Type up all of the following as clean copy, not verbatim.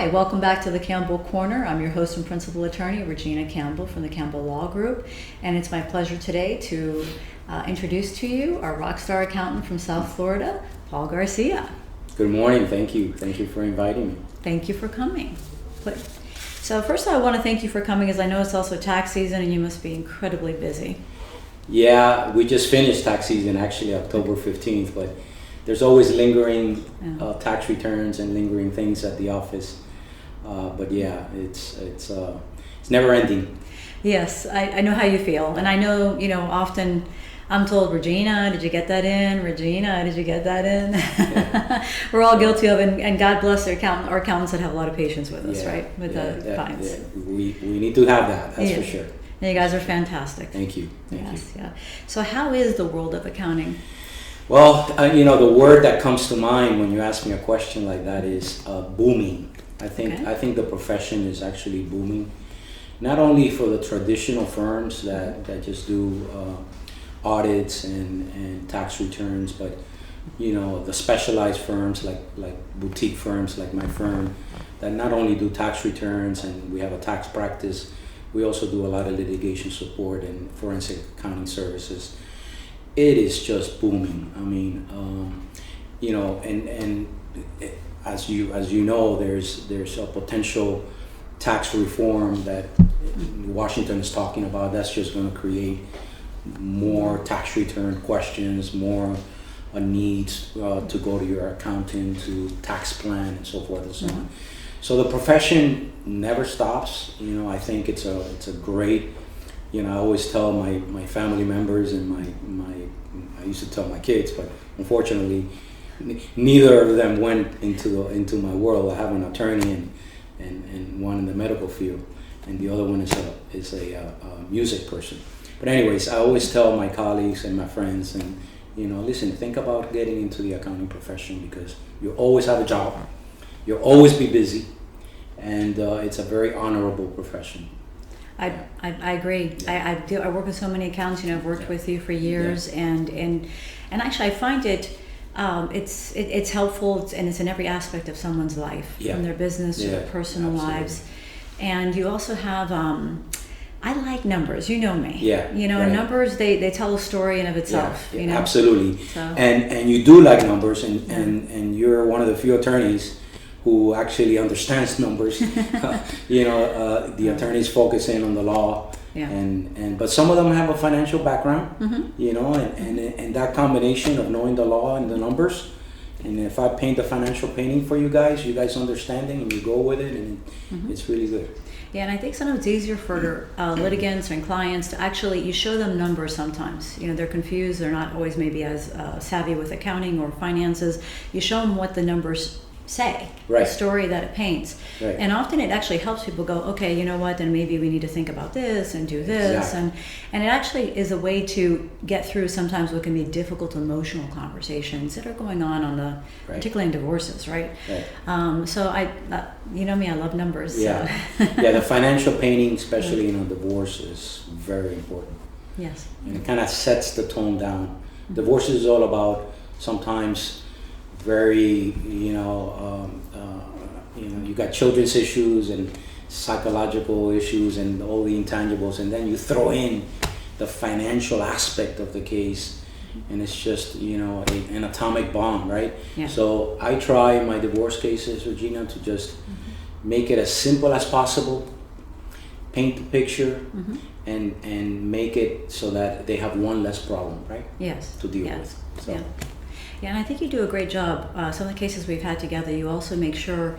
Hi, welcome back to the Campbell Corner. I'm your host and principal attorney, Regina Campbell from the Campbell Law Group, and it's my pleasure today to introduce to you our rock star accountant from South Florida, Paul Garcia. Good morning. Thank you. Thank you for inviting me. Thank you for coming. So first I want to thank you for coming, as I know it's also tax season and you must be incredibly busy. Yeah, we just finished tax season, actually October 15th, but there's always lingering tax returns and lingering things at the office. But yeah, it's never ending. Yes, I know how you feel, and I know, often I'm told, Regina, did you get that in? Regina, did you get that in? Yeah. We're all guilty of, and God bless our accountants that have a lot of patience with us, right? With the clients. Yeah. We need to have that, that's for sure. And you guys are fantastic. Thank you. Thank you. Yeah. So how is the world of accounting? Well, the word that comes to mind when you ask me a question like that is booming. I think the profession is actually booming, not only for the traditional firms that just do audits and tax returns, but the specialized firms like boutique firms like my firm that not only do tax returns and we have a tax practice, we also do a lot of litigation support and forensic accounting services. It is just booming. I mean, and as you know, there's a potential tax reform that Washington is talking about. That's just going to create more tax return questions, more a need to go to your accountant, to tax plan, and so forth and so on. So the profession never stops. I think it's a great. I always tell my family members and I used to tell my kids, but unfortunately, neither of them went into my world. I have an attorney and one in the medical field, and the other one is a music person. But anyways, I always tell my colleagues and my friends, and listen, think about getting into the accounting profession because you always have a job, you'll always be busy, and it's a very honorable profession. I agree. Yeah. I work with so many accountants. I've worked with you for years, and actually I find it's helpful, and it's in every aspect of someone's life, from their business to their personal lives. And you also have I like numbers. You know me. Yeah. Right. Numbers they tell a story in of itself. Yeah, absolutely. So. And you do like numbers, and you're one of the few attorneys who actually understands numbers. The attorneys focus in on the law, but some of them have a financial background, and that combination of knowing the law and the numbers, and if I paint the financial painting for you guys understanding, and you go with it, and it's really good. Yeah, and I think sometimes it's easier for litigants and clients to actually, you show them numbers sometimes. They're confused, they're not always maybe as savvy with accounting or finances. You show them what the numbers say, the story that it paints. Right. And often it actually helps people go, okay, you know what, then maybe we need to think about this and do this. Exactly. And it actually is a way to get through sometimes what can be difficult emotional conversations that are going on the, particularly in divorces, right? So you know me, I love numbers. Yeah, so. The financial painting, especially in a divorce, is very important. Yes. And it kind of sets the tone down. Divorce is all about sometimes very, you got children's issues and psychological issues and all the intangibles, and then you throw in the financial aspect of the case, and it's just, an atomic bomb, right? Yeah. So I try in my divorce cases, Regina, to just make it as simple as possible, paint the picture, and make it so that they have one less problem, right? Yes. To deal with. So. Yeah. Yeah, and I think you do a great job. Some of the cases we've had together, you also make sure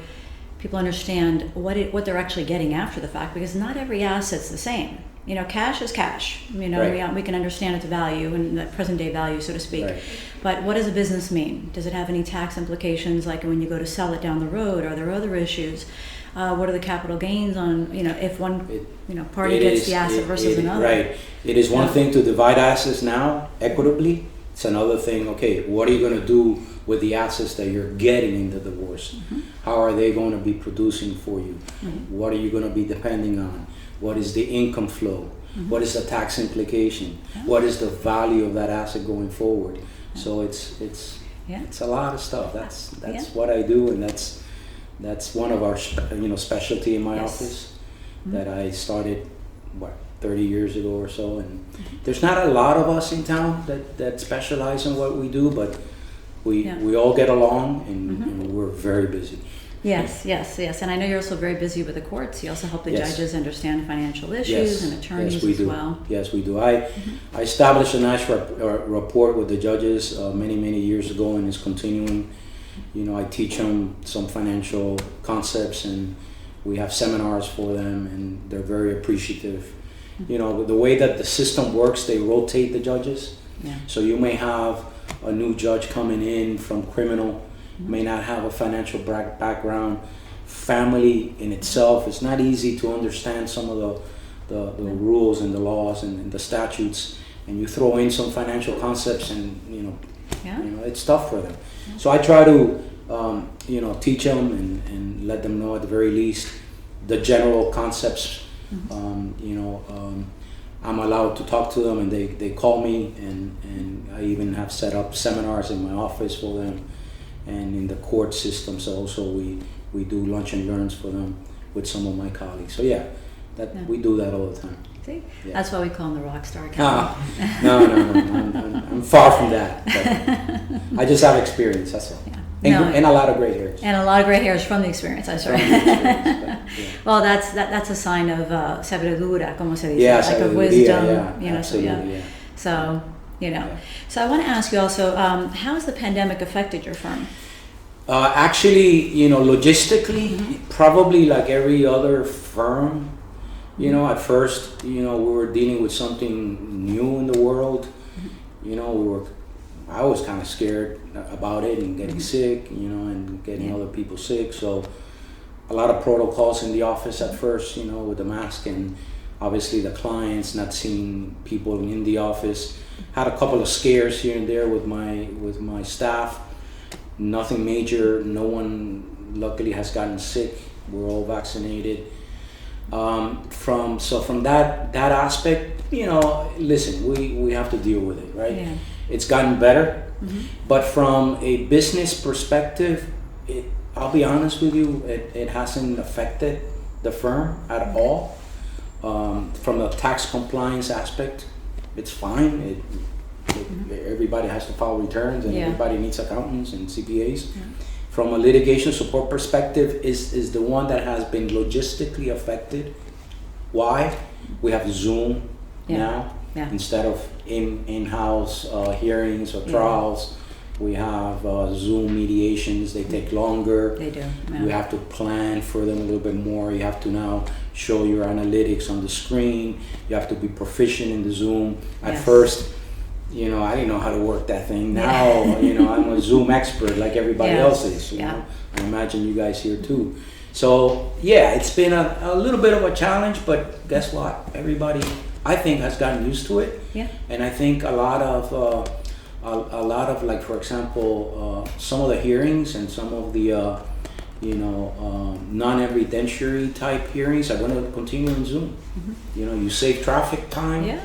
people understand what they're actually getting after the fact, because not every asset's the same. Cash is cash. We can understand its value and the present day value, so to speak. Right. But what does a business mean? Does it have any tax implications? Like when you go to sell it down the road, are there other issues? What are the capital gains on, if one party gets the asset versus another? Right. It is one thing to divide assets now equitably. It's another thing, okay, what are you going to do with the assets that you're getting in the divorce? How are they going to be producing for you? What are you going to be depending on? What is the income flow? What is the tax implication? What is the value of that asset going forward? So it's a lot of stuff. That's what I do, and that's That's one of our specialty in my Yes. office that I started 30 years ago or so, and there's not a lot of us in town that specialize in what we do, but we all get along, and we're very busy. Yes, and I know you're also very busy with the courts. You also help the Yes. judges understand financial issues Yes. and attorneys Yes, we as do. well. Yes, we do. I established a nice rapport with the judges many years ago, and it's continuing. I teach them some financial concepts, and we have seminars for them, and they're very appreciative. The way that the system works, they rotate the judges. Yeah. So you may have a new judge coming in from criminal, may not have a financial background. Family in itself, it's not easy to understand some of the rules and the laws and the statutes, and you throw in some financial concepts, and it's tough for them. So I try to teach them and let them know at the very least the general concepts. I'm allowed to talk to them, and they call me, and I even have set up seminars in my office for them, and in the court systems also we do lunch and learns for them with some of my colleagues. So we do that all the time. See, Yeah. that's why we call him the rock star. Campbell. No, I'm far from that. But I just have experience, that's all. Yeah. And a lot of gray hairs. And a lot of gray hairs from the experience, I'm sorry. From the experience, but, Well, that's a sign of sabiduría, como se dice, Yeah, like of sabiduría, wisdom. yeah, absolutely, So, So I want to ask you also, how has the pandemic affected your firm? Actually, logistically, probably like every other firm, at first, we were dealing with something new in the world. I was kind of scared about it and getting sick, and getting other people sick. So a lot of protocols in the office at first, with the mask, and obviously the clients not seeing people in the office. Had a couple of scares here and there with my staff. Nothing major. No one luckily has gotten sick. We're all vaccinated. From that aspect, listen, we have to deal with it, right? Yeah. It's gotten better, but from a business perspective, I'll be honest with you, it hasn't affected the firm at all. From the tax compliance aspect, it's fine. Everybody has to file returns, and everybody needs accountants and CPAs. Yeah. From a litigation support perspective, is the one that has been logistically affected. Why? We have Zoom now instead of in-house hearings or trials. We have Zoom mediations. They take longer. They do. Yeah. You have to plan for them a little bit more. You have to now show your analytics on the screen. You have to be proficient in the Zoom. At first, I didn't know how to work that thing. Now, I'm a Zoom expert like everybody else is. I imagine you guys here too. So it's been a little bit of a challenge, but guess what? Everybody, I think, has gotten used to it. Yeah. And I think a lot of like, for example, some of the hearings and some of the non-evidentiary type hearings are going to continue in Zoom. You save traffic time. Yeah.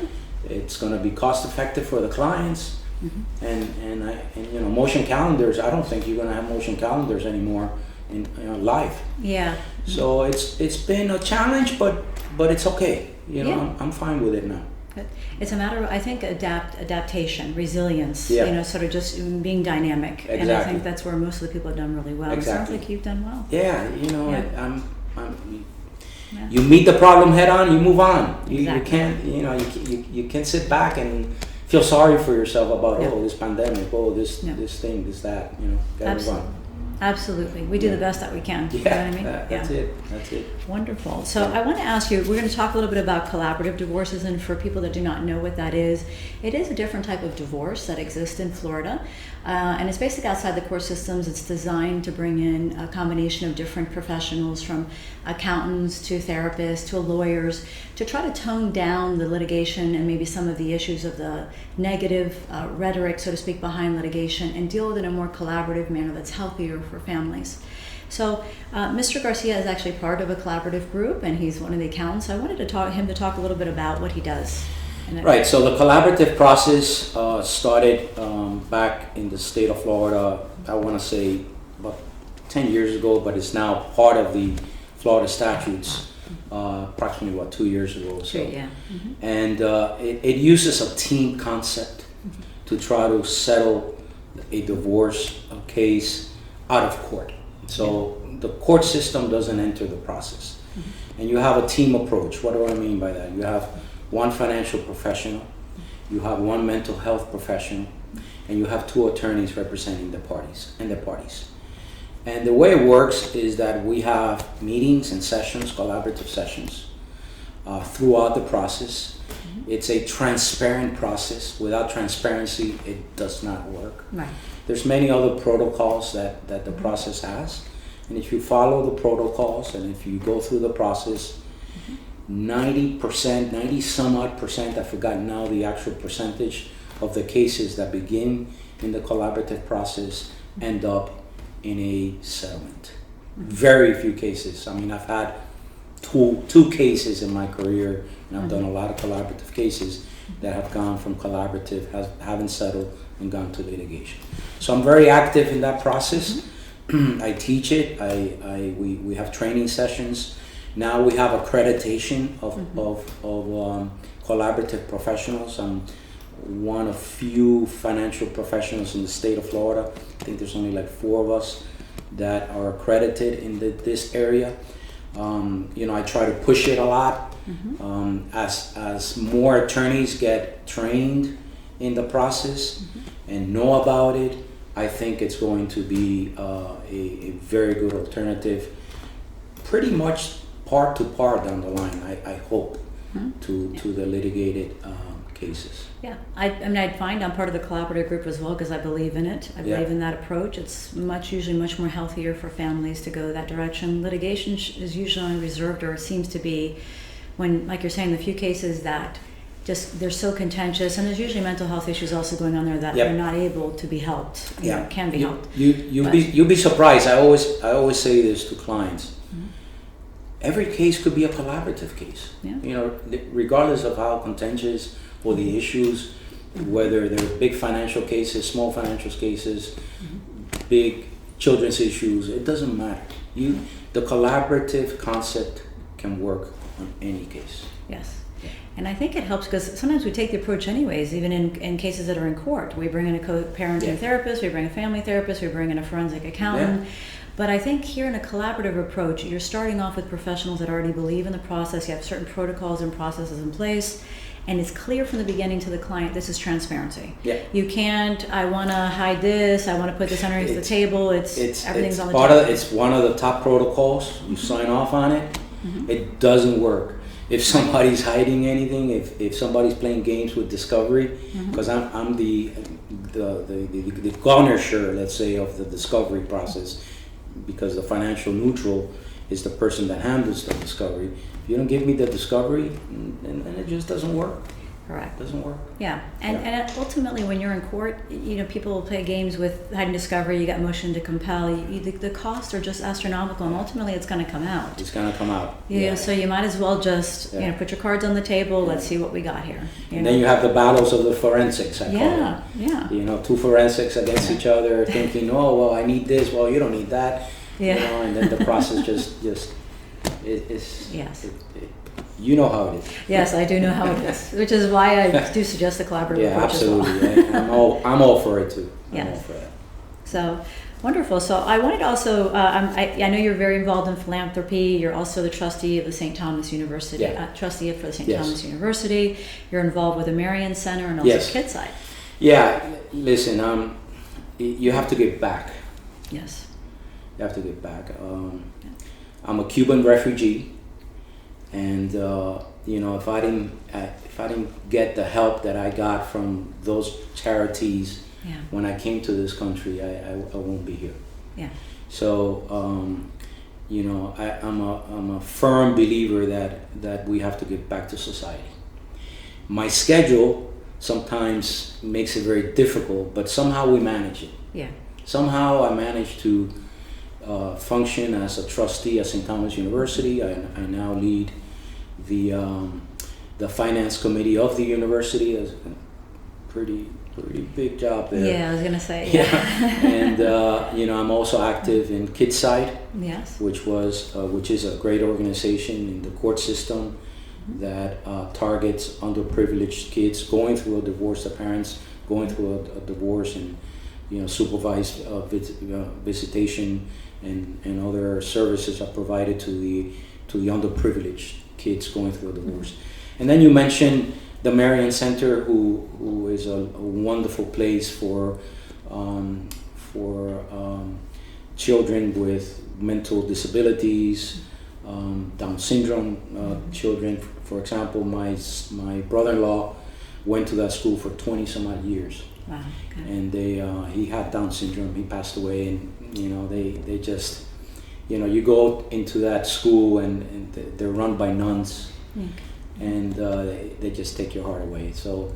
It's going to be cost effective for the clients, and motion calendars. I don't think you're going to have motion calendars anymore in live. Yeah. So it's been a challenge, but it's okay. I'm fine with it now. It's a matter of, I think, adaptation, resilience. Sort of just being dynamic. Exactly. And I think that's where most of the people have done really well. Exactly. It sounds like you've done well. Yeah. You meet the problem head on. You move on. You can't. You can't sit back and feel sorry for yourself about this pandemic. This thing. This that. Gotta move on. Absolutely. We do the best that we can. You know what I mean? That's it. Wonderful. So I want to ask you, we're going to talk a little bit about collaborative divorces, and for people that do not know what that is, it is a different type of divorce that exists in Florida. And it's basically outside the court systems. It's designed to bring in a combination of different professionals, from accountants to therapists to lawyers, to try to tone down the litigation and maybe some of the issues of the negative rhetoric, so to speak, behind litigation, and deal with it in a more collaborative manner that's healthier for families. So Mr. Garcia is actually part of a collaborative group, and he's one of the accountants. So I wanted him to talk a little bit about what he does. Right, so the collaborative process started back in the state of Florida, I want to say about 10 years ago, but it's now part of the Florida statutes, approximately, 2 years ago. So. Yeah. Mm-hmm. And it uses a team concept to try to settle a divorce case out of court. So the court system doesn't enter the process. And you have a team approach. What do I mean by that? You have one financial professional, you have one mental health professional, and you have two attorneys representing the parties and their parties. And the way it works is that we have meetings and sessions, collaborative sessions, throughout the process. It's a transparent process. Without transparency, it does not work. Right. There's many other protocols that the process has. And if you follow the protocols and if you go through the process, 90%, 90 some odd percent, I've forgotten now the actual percentage of the cases that begin in the collaborative process end up in a settlement. Very few cases. I mean, I've had two cases in my career, and I've done a lot of collaborative cases that have gone from collaborative, haven't settled, and gone to litigation. So I'm very active in that process. I teach it. We have training sessions. Now we have accreditation of collaborative professionals. I'm one of few financial professionals in the state of Florida. I think there's only like 4 of us that are accredited in this area. I try to push it a lot. As more attorneys get trained in the process and know about it, I think it's going to be a very good alternative, pretty much part to part down the line, I hope, to the litigated cases. Yeah, I'd find I'm part of the collaborative group as well because I believe in it. I believe in that approach. It's usually much more healthier for families to go that direction. Litigation is usually only reserved, or it seems to be, when, like you're saying, the few cases that they're so contentious, and there's usually mental health issues also going on there that they're not able to be helped. Can be helped. You'll be surprised. I always say this to clients. Every case could be a collaborative case. Yeah. Regardless of how contentious or the issues, whether they're big financial cases, small financial cases, big children's issues, it doesn't matter. The collaborative concept can work on any case. Yes. And I think it helps because sometimes we take the approach anyways, even in cases that are in court. We bring in a co-parenting therapist, we bring a family therapist, we bring in a forensic accountant. Yeah. But I think here in a collaborative approach, you're starting off with professionals that already believe in the process. You have certain protocols and processes in place. And it's clear from the beginning to the client, this is transparency. Yeah. You can't, I want to hide this, I want to put this underneath the table. Everything's on the table. It's one of the top protocols. You sign off on it. It doesn't work. If somebody's hiding anything, if somebody's playing games with discovery, because I'm the garnisher, let's say, of the discovery process, because the financial neutral is the person that handles the discovery. If you don't give me the discovery, then it just doesn't work. Correct. Doesn't work. Yeah, and ultimately, when you're in court, people will play games with hiding discovery. You got motion to compel. The costs are just astronomical, and ultimately, it's going to come out. It's going to come out. So you might as well just put your cards on the table. Let's see what we got here. And then you have the battles of the forensics. I call them. Yeah. Two forensics against each other, thinking, oh well, I need this. Well, you don't need that. Yeah. And then the process just it's. Yes. You know how it is. Yes, I do know how it is, which is why I do suggest the collaborative approach absolutely. as well. I'm all for it too. Yes. I'm all for that. So wonderful. So I wanted also, I know you're very involved in philanthropy. You're also the trustee of the St. Thomas University, trustee for the St. Thomas University. You're involved with the Marion Center and also Kidsite. Yeah, listen, you have to give back. Yes. You have to give back. I'm a Cuban refugee. And if I didn't get the help that I got from those charities when I came to this country, I won't be here. Yeah. So I'm a firm believer that we have to give back to society. My schedule sometimes makes it very difficult, but somehow we manage it. Yeah. Somehow I manage to function as a trustee at St. Thomas University. I now lead the finance committee of the university. As a pretty pretty big job there. Yeah, I was gonna say. Yeah, and I'm also active in Kidsite, Yes. which is a great organization in the court system that targets underprivileged kids going through a divorce, the parents going through a divorce, and supervised visitation and other services are provided to the underprivileged kids going through a divorce. And then you mentioned the Marion Center, who is a wonderful place for children with mental disabilities, Down syndrome children. For example, my brother-in-law went to that school for 20 some odd years. Wow. Okay. And he had Down syndrome. He passed away, and they just you go into that school and they're run by nuns. Okay. And they just take your heart away. So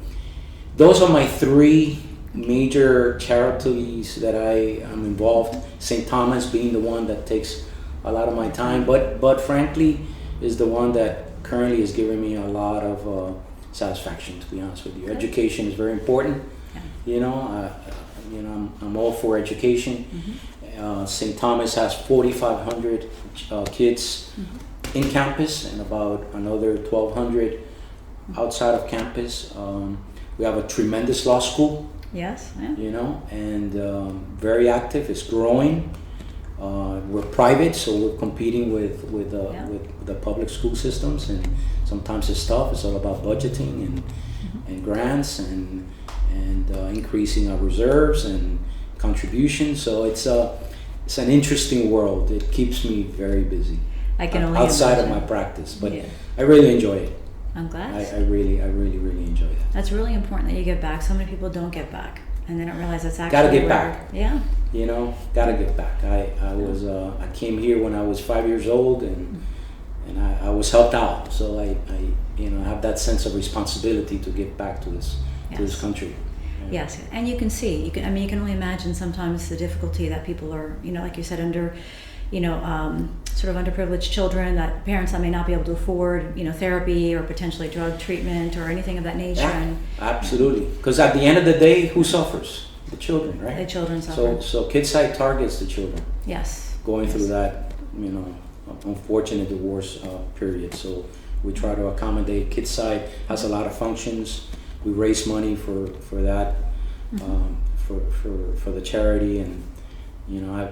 those are my three major charities that I am involved. St. Thomas being the one that takes a lot of my time, but frankly is the one that currently is giving me a lot of satisfaction, to be honest with you. Education is very important. Yeah. I'm all for education. St. Thomas has 4,500 kids in campus and about another 1,200 outside of campus. We have a tremendous law school. Yes. Yeah. And very active. It's growing. We're private, so we're competing with the public school systems, and sometimes it's tough. It's all about budgeting and grants and increasing our reserves and contributions. So it's an interesting world. It keeps me very busy. I can only outside imagine. of my practice, but I really enjoy it. I'm glad. I really enjoy that. That's really important that you give back. So many people don't give back, and they don't realize that's actually Gotta give where- back. Yeah. Gotta give back. I came here when I was 5 years old, and I was helped out. So I have that sense of responsibility to give back to this country. Yes, and you can see. You can only imagine sometimes the difficulty that people are, like you said, under, sort of underprivileged children, that parents that may not be able to afford, therapy or potentially drug treatment or anything of that nature. Yeah, and absolutely. Because at the end of the day, who suffers? The children, right? the children suffer. So Kidsite targets the children Yes. going through that, unfortunate divorce period. So we try to accommodate. Kidsite has a lot of functions. We raise money for that, for the charity, and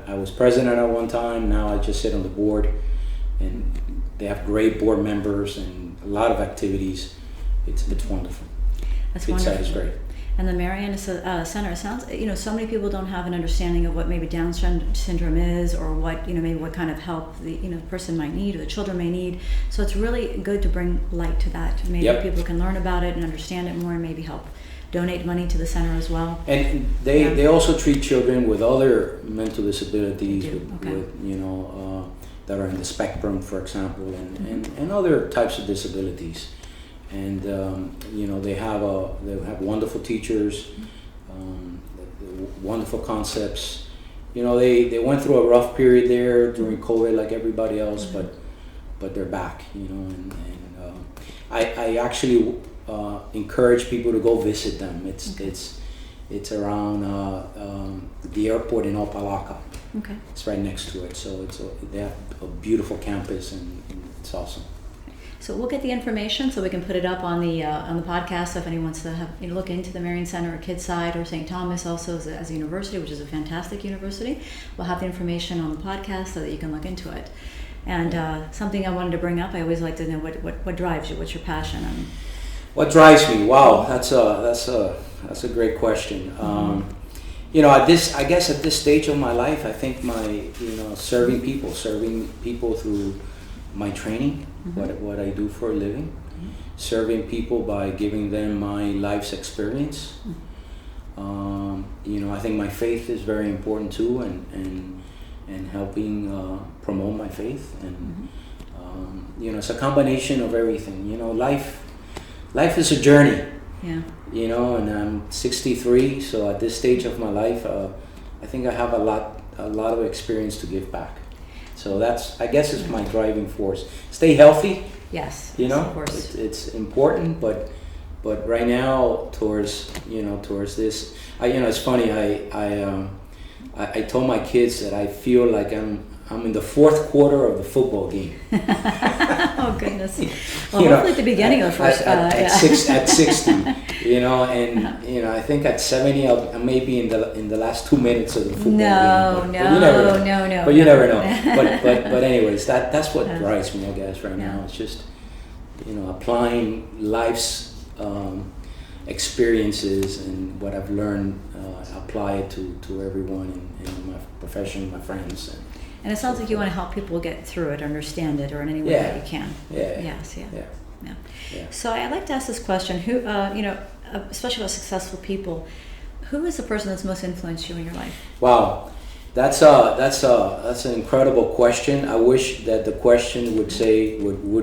I was president at one time. Now I just sit on the board, and they have great board members and a lot of activities. It's wonderful. That's Kidsite wonderful. is great. And the Marion Center sounds, so many people don't have an understanding of what maybe Down syndrome is, or what, maybe what kind of help the, person might need, or the children may need. So it's really good to bring light to that. Maybe people can learn about it and understand it more, and maybe help donate money to the center as well. And they also treat children with other mental disabilities, Okay. that are in the spectrum, for example, and other types of disabilities. And they have wonderful teachers, wonderful concepts. They went through a rough period there during COVID, like everybody else, but they're back. And I actually encourage people to go visit them. It's around the airport in Opalaca. Okay. It's right next to it, so they have a beautiful campus, and it's awesome. So we'll get the information so we can put it up on the podcast. So if anyone wants to have look into the Marion Center or Kidsite or St. Thomas also as a university, which is a fantastic university, we'll have the information on the podcast so that you can look into it. And something I wanted to bring up, I always like to know what drives you, what's your passion. What drives me? Wow, that's a great question. At this stage of my life, I think serving people through my training, what I do for a living, serving people by giving them my life's experience. I think my faith is very important too, and helping promote my faith, and it's a combination of everything. Life is a journey. Yeah. And I'm 63, so at this stage of my life, I think I have a lot of experience to give back. So I guess it's my driving force. Stay healthy. Yes. Of course. it's important, but but right now towards this, it's funny. I told my kids that I feel like I'm in the fourth quarter of the football game. Oh goodness! Well, hopefully at the beginning of the first. At 60, and I think at 70, I may be in the last 2 minutes of the football game. But you never know. But anyways, that's what drives me, I guess, right now. It's just applying life's experiences and what I've learned, apply it to everyone in my profession, my friends. And it sounds like you want to help people get through it, understand it, or in any way that you can. Yeah. So I'd like to ask this question: who, especially about successful people, who is the person that's most influenced you in your life? Wow, that's an incredible question. I wish that the question would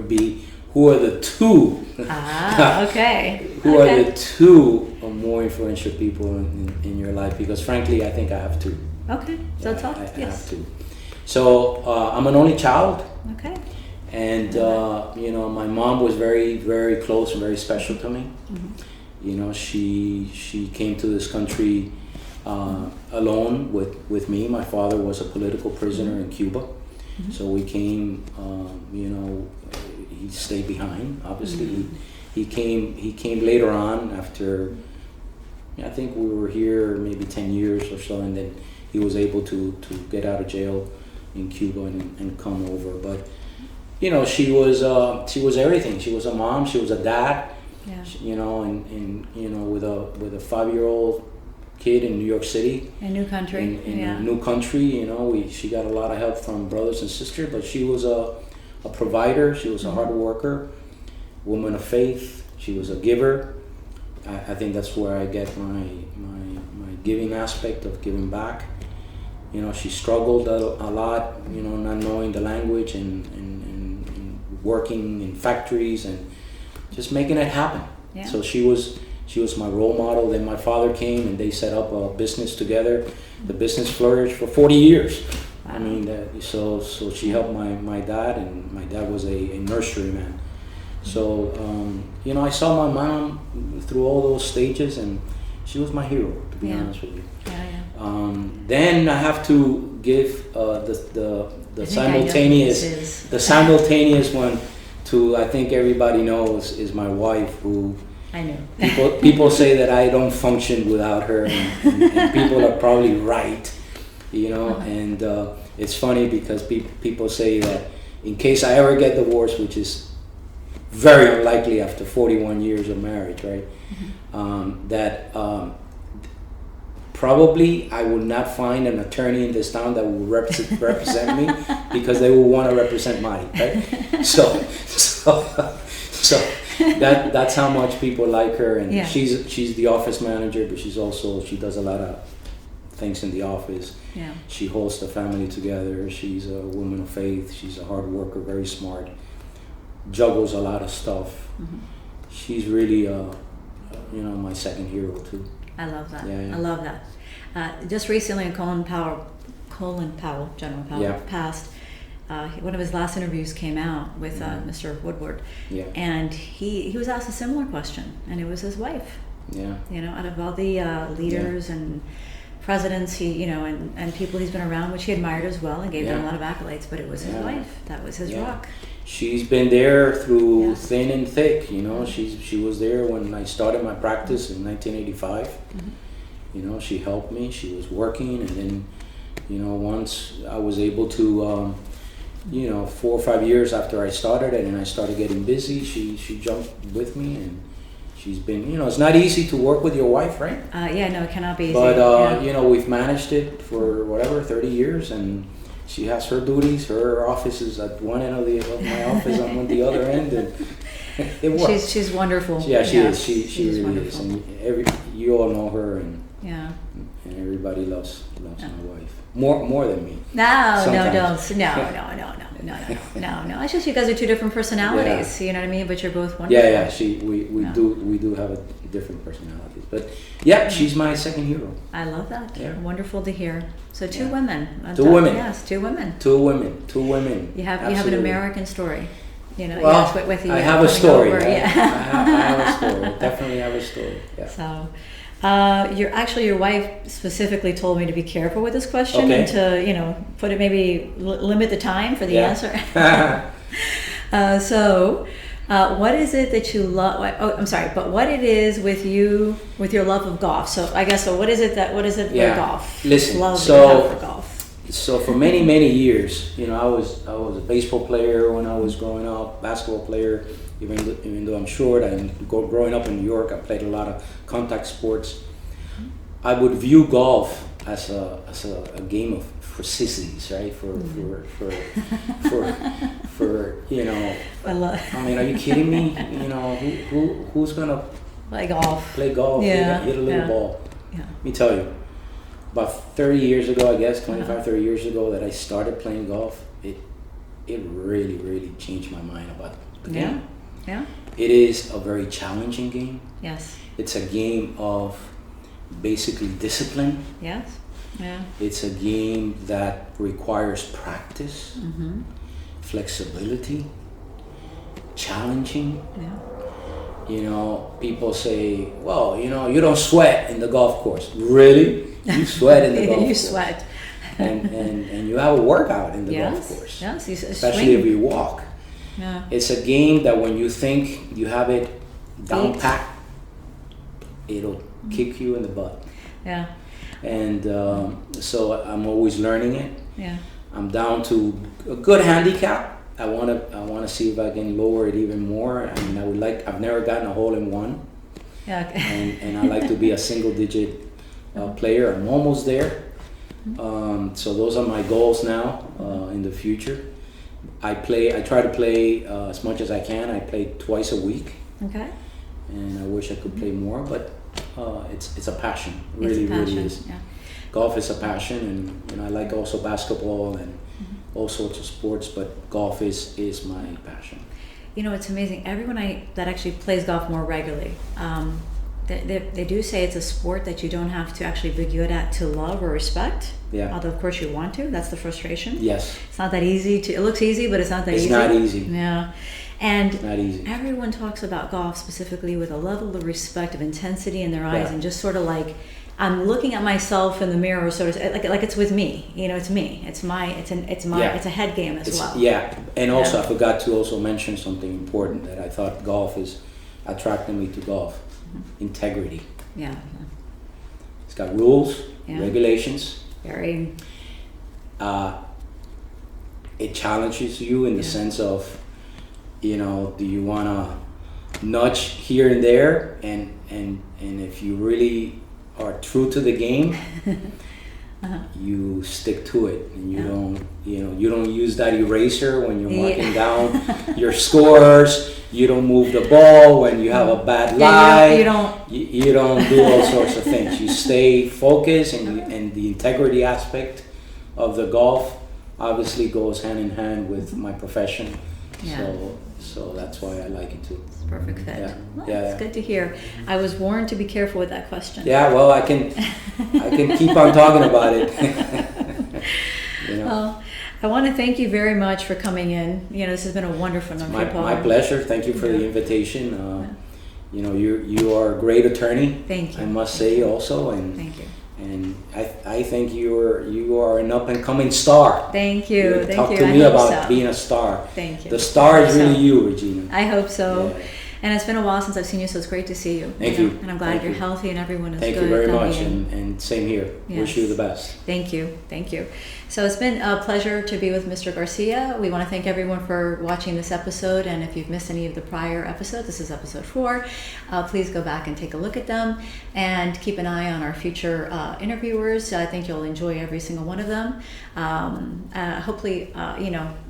be, who are the two? Okay. Who are the two more influential people in your life? Because frankly, I think I have two. Okay, so talk. I have two. So I'm an only child. Okay. And my mom was very, very close and very special to me. Mm-hmm. She came to this country alone with me. My father was a political prisoner in Cuba. Mm-hmm. So we came, he stayed behind. Obviously, mm-hmm. he came later on after, I think we were here maybe 10 years or so, and then he was able to get out of jail in Cuba and come over. But she was everything. She was a mom. She was a dad. Yeah. With a 5-year-old kid in New York City. A new country. In a new country. She got a lot of help from brothers and sisters. But she was a provider. She was a hard worker, woman of faith. She was a giver. I think that's where I get my giving aspect of giving back. She struggled a lot, not knowing the language and working in factories and just making it happen. Yeah. So she was my role model. Then my father came and they set up a business together. The business flourished for 40 years. Wow. I mean, so she helped my dad, and my dad was a nursery man. So, I saw my mom through all those stages, and she was my hero, to be honest with you. Then I have to give the simultaneous one to, I think everybody knows, is my wife, who I know. people say that I don't function without her, and people are probably right, and it's funny because people say that in case I ever get divorced, which is very unlikely after 41 years of marriage, right? Mm-hmm. Probably I will not find an attorney in this town that will represent me, because they will want to represent Mari, right? So that's how much people like her, and she's the office manager, but she does a lot of things in the office. Yeah. She holds the family together. She's a woman of faith. She's a hard worker, very smart, juggles a lot of stuff. Mm-hmm. She's really my second hero too. I love that. Yeah. I love that. Just recently, Colin Powell, General Powell, passed. One of his last interviews came out with Mr. Woodward, and he was asked a similar question, and it was his wife. Yeah. Out of all the leaders and presidents, he and people he's been around, which he admired as well, and gave them a lot of accolades, but it was his wife. That was his rock. She's been there through thin and thick. She was there when I started my practice in 1985. Mm-hmm. She helped me. She was working, and then, once I was able to, 4 or 5 years after I started it, and I started getting busy, she jumped with me, and she's been, it's not easy to work with your wife, right? It cannot be easy. But we've managed it for 30 years, and she has her duties. Her office is at one end of my office. I'm on the other end, and it works. She's wonderful. Yeah, she is. She really wonderful. Is. And you all know her, and everybody loves my wife more than me. No. It's just you guys are two different personalities. You know what I mean? But you're both wonderful. Yeah. We do have a different personalities, but she's my second hero. I love that. Yeah. Wonderful to hear. So two women. Two women. Yes, two women. Two women. You have an American story. Well, yes, with you. I have a story. Over, I have a story. Definitely have a story. Yeah. So, your wife specifically told me to be careful with this question Okay. and to, put it maybe limit the time for the answer. What is it that you love? Oh, I'm sorry, but what it is with you, with your love of golf? So I guess, what is it with golf? Listen, Love that you have for golf. So for many years, I was a baseball player when I was growing up, basketball player. Even though I'm short, growing up in New York, I played a lot of contact sports. I would view golf as a game for sissies, right? For I mean, are you kidding me? Who's gonna play golf? Play golf, Yeah, hit a little ball. Yeah. Let me tell you, about 30 years ago, I guess 25, 30 years ago, that I started playing golf. It really changed my mind about the game. Yeah. It is a very challenging game. Yes. It's a game of basically discipline. Yes. Yeah. It's a game that requires practice, flexibility, challenging. Yeah. People say, well, you don't sweat in the golf course. Really? You sweat in the golf course. You sweat. and you have a workout in the golf course. Yes. Especially if you walk. Yeah. It's a game that when you think you have it down pat, it'll kick you in the butt. Yeah. And so I'm always learning it. Yeah. I'm down to a good handicap. I wanna see if I can lower it even more. I mean, I've never gotten a hole in one. Yeah. Okay. And I like to be a single digit player. I'm almost there. So those are my goals now in the future. I try to play as much as I can. I play twice a week. Okay. And I wish I could play more, but it's a passion. It It's a passion. really is. Yeah. Golf is a passion, and I like also basketball and all sorts of sports, but golf is my passion. It's amazing. Everyone that actually plays golf more regularly, they do say it's a sport that you don't have to actually be good at to love or respect. Yeah. Although of course you want to. That's the frustration. Yes. It's not that easy it looks easy, but it's not that easy. It's not easy. Yeah. And It's not easy. everyone talks about golf specifically with a level of respect, of intensity in their eyes, Yeah. and just sort of like, I'm looking at myself in the mirror, so to say, like it's with me. It's me. It's a head game as well. Yeah, and also Yeah. I forgot to also mention something important that I thought golf is attracting me to golf. Integrity. Yeah. It's got rules, Yeah. regulations. Very. It challenges you in the sense of, do you want to nudge here and there, and if you really are true to the game, you stick to it, and you don't use that eraser when you're marking down your scores. You don't move the ball when you have a bad lie. You don't do all sorts of things. You stay focused, and the integrity aspect of the golf obviously goes hand in hand with my profession. Yeah. So that's why I like it too. It's a perfect fit. Yeah. Well, Yeah. It's good to hear. I was warned to be careful with that question. Yeah, well, I can keep on talking about it. Well, I want to thank you very much for coming in. This has been a wonderful number. My pleasure. Thank you for the invitation. You are a great attorney. Thank you. I must say also, and Thank you. And I think you are an up and coming star. Thank you. Talk to me about being a star. Thank you. The star is really you, Regina. I hope so. Yeah. And it's been a while since I've seen you, so it's great to see you. Thank you. And I'm glad you're healthy and everyone is good. Thank you very much, and same here. Yes. Wish you the best. Thank you. So it's been a pleasure to be with Mr. Garcia. We want to thank everyone for watching this episode, and if you've missed any of the prior episodes, this is episode 4, please go back and take a look at them, and keep an eye on our future interviewers. I think you'll enjoy every single one of them. Hopefully,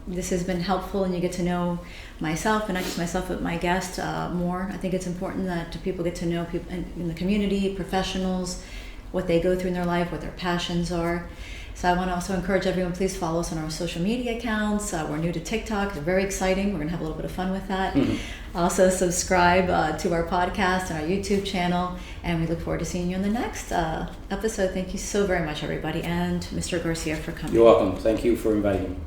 this has been helpful, and you get to know myself, and not just myself, but my guests more. I think it's important that people get to know people in the community, professionals, what they go through in their life, what their passions are. So I want to also encourage everyone, please follow us on our social media accounts. We're new to TikTok. It's very exciting. We're going to have a little bit of fun with that. Also subscribe to our podcast and our YouTube channel, and we look forward to seeing you in the next episode. Thank you so very much, everybody, and Mr. Garcia for coming. You're welcome. Thank you for inviting me.